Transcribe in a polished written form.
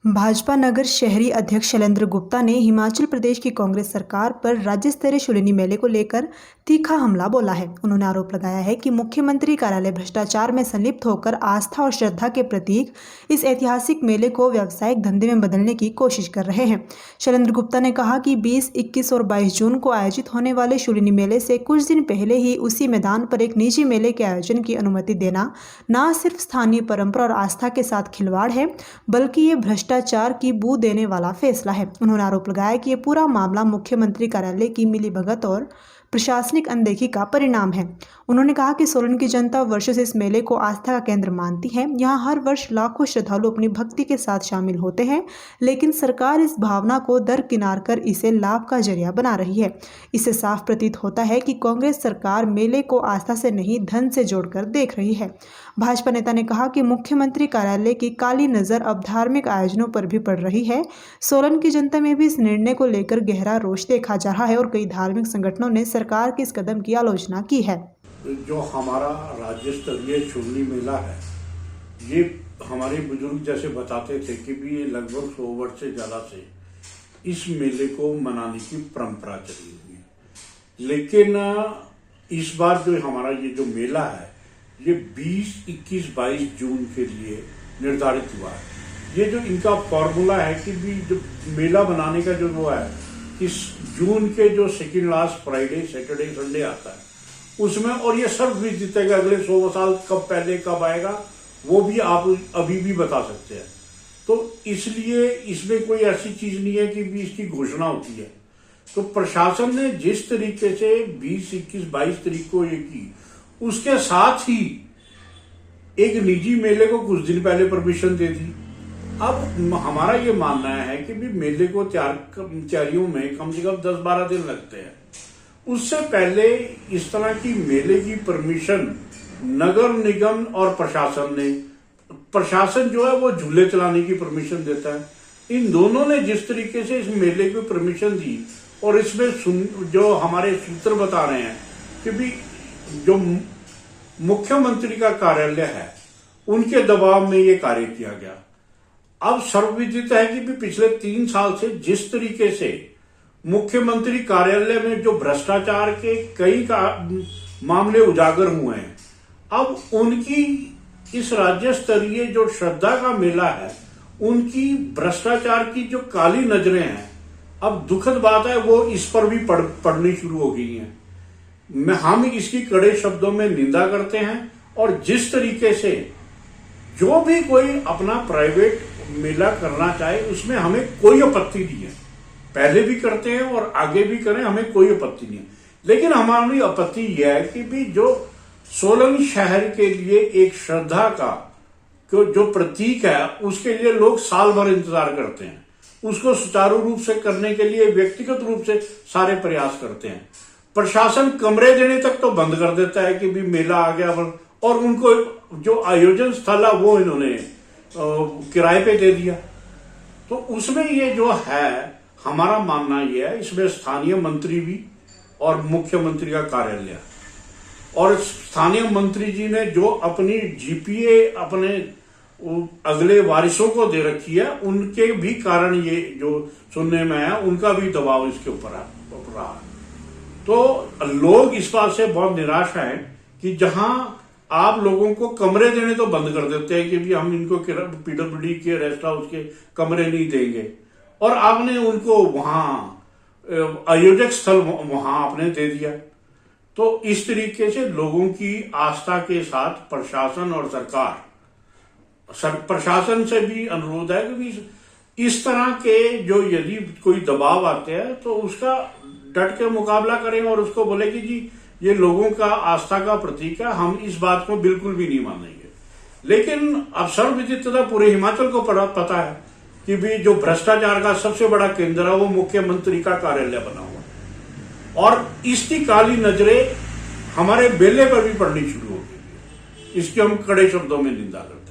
भाजपा नगर शहरी अध्यक्ष शैलेंद्र गुप्ता ने हिमाचल प्रदेश की कांग्रेस सरकार पर राज्य स्तरीय शूलिनी मेले को लेकर तीखा हमला बोला है। उन्होंने आरोप लगाया है कि मुख्यमंत्री कार्यालय भ्रष्टाचार में संलिप्त होकर आस्था और श्रद्धा के प्रतीक इस ऐतिहासिक मेले को व्यावसायिक धंधे में बदलने की कोशिश कर रहे हैं। शैलेंद्र गुप्ता ने कहा कि 20, 21 और 22 जून को आयोजित होने वाले शूलिनी मेले से कुछ दिन पहले ही उसी मैदान पर एक निजी मेले के आयोजन की अनुमति देना न सिर्फ स्थानीय परंपरा और आस्था के साथ खिलवाड़ है, बल्कि ये भ्रष्टाचार की बू देने वाला फैसला है। उन्होंने आरोप लगाया कि ये पूरा मामला मुख्यमंत्री कार्यालय की मिलीभगत और प्रशासनिक अनदेखी का परिणाम है। उन्होंने कहा कि सोलन की जनता वर्षों से इस मेले को आस्था का केंद्र मानती है। यहाँ हर वर्ष लाखों श्रद्धालु अपनी भक्ति के साथ शामिल होते हैं, लेकिन सरकार इस भावना को दरकिनार कर इसे लाभ का जरिया बना रही है। इससे साफ प्रतीत होता है कि कांग्रेस सरकार मेले को आस्था से नहीं, धन से जोड़कर देख रही है। भाजपा नेता ने कहा कि मुख्यमंत्री कार्यालय की काली नज़र अब धार्मिक आयोजनों पर भी पड़ रही है। सोलन की जनता में भी इस निर्णय को लेकर गहरा रोष देखा जा रहा है और कई धार्मिक संगठनों ने सरकार के इस कदम की आलोचना की है। जो हमारा राज्य स्तरीय शूलिनी मेला है, ये हमारे बुजुर्ग जैसे बताते थे कि भी ये लगभग 100 वर्ष से ज़्यादा से इस मेले को मनाने की परंपरा चली हुई है। लेकिन इस बार जो हमारा ये जो मेला है, ये 20, 21, 22 जून के लिए निर्धारित हुआ है। ये जो इनका फॉर्मूला है कि भी जो मेला बनाने का जो वो है, इस जून के जो second last Friday, Saturday, Sunday आता है उसमें, और ये सर्वविदित है कि अगले 100 साल कब पहले कब आएगा वो भी आप अभी भी बता सकते हैं। तो इसलिए इसमें कोई ऐसी चीज नहीं है कि भी इसकी घोषणा होती है। तो प्रशासन ने जिस तरीके से 20, 21, 22 तारीख को ये की, उसके साथ ही एक निजी मेले को कुछ दिन पहले परमिशन दे दी। अब हमारा ये मानना है कि भी मेले को तैयारियों में कम से कम 10-12 दिन लगते हैं। उससे पहले इस तरह की मेले की परमिशन नगर निगम और प्रशासन जो है वो झूले चलाने की परमिशन देता है। इन दोनों ने जिस तरीके से इस मेले को परमिशन दी, और इसमें जो हमारे सूत्र बता रहे हैं कि भी जो मुख्यमंत्री का कार्यालय है उनके दबाव में ये कार्य किया गया। अब सर्वविदित है कि भी पिछले 3 साल से जिस तरीके से मुख्यमंत्री कार्यालय में जो भ्रष्टाचार के कई मामले उजागर हुए हैं, अब उनकी इस राज्य स्तरीय जो श्रद्धा का मेला है, उनकी भ्रष्टाचार की जो काली नजरें हैं, अब दुखद बात है वो इस पर भी पड़नी शुरू हो गई हैं। हम इसकी कड़े शब्दों में निंदा करते हैं, और जिस तरीके से जो भी कोई अपना प्राइवेट मेला करना चाहे उसमें हमें कोई आपत्ति नहीं है। पहले भी करते हैं और आगे भी करें, हमें कोई आपत्ति नहीं है। लेकिन हमारी आपत्ति यह है कि भी जो सोलन शहर के लिए एक श्रद्धा का जो प्रतीक है, उसके लिए लोग साल भर इंतजार करते हैं। उसको सुचारू रूप से करने के लिए व्यक्तिगत रूप से सारे प्रयास करते हैं। प्रशासन कमरे देने तक तो बंद कर देता है कि भी मेला आ गया, और उनको जो आयोजन स्थल है वो इन्होंने किराए पे दे दिया। तो उसमें ये जो है, हमारा मानना यह है, इसमें स्थानीय मंत्री भी और मुख्यमंत्री का कार्यालय, और स्थानीय मंत्री जी ने जो अपनी जीपीए अपने अगले वारिसों को दे रखी है, उनके भी कारण ये जो सुनने में है, उनका भी दबाव इसके ऊपर रहा। तो लोग इस बात से बहुत निराश हैं कि जहां आप लोगों को कमरे देने तो बंद कर देते हैं कि भी हम इनको पीडब्ल्यूडी के रेस्ट हाउस के कमरे नहीं देंगे, और आपने उनको वहां आयोजक स्थल वहां आपने दे दिया। तो इस तरीके से लोगों की आस्था के साथ प्रशासन और प्रशासन से भी अनुरोध है कि इस तरह के जो यदि कोई दबाव आते हैं तो उसका डट के मुकाबला करें, और उसको बोले कि जी ये लोगों का आस्था का प्रतीक है, हम इस बात को बिल्कुल भी नहीं मानेंगे। लेकिन अब सर्वविदितता पूरे हिमाचल को पता है कि भी जो भ्रष्टाचार का सबसे बड़ा केंद्र है वो मुख्यमंत्री का कार्यालय बना हुआ, और इसकी काली नजरें हमारे मेले पर भी पड़नी शुरू हो गई। इसकी हम कड़े शब्दों में निंदा करते हैं।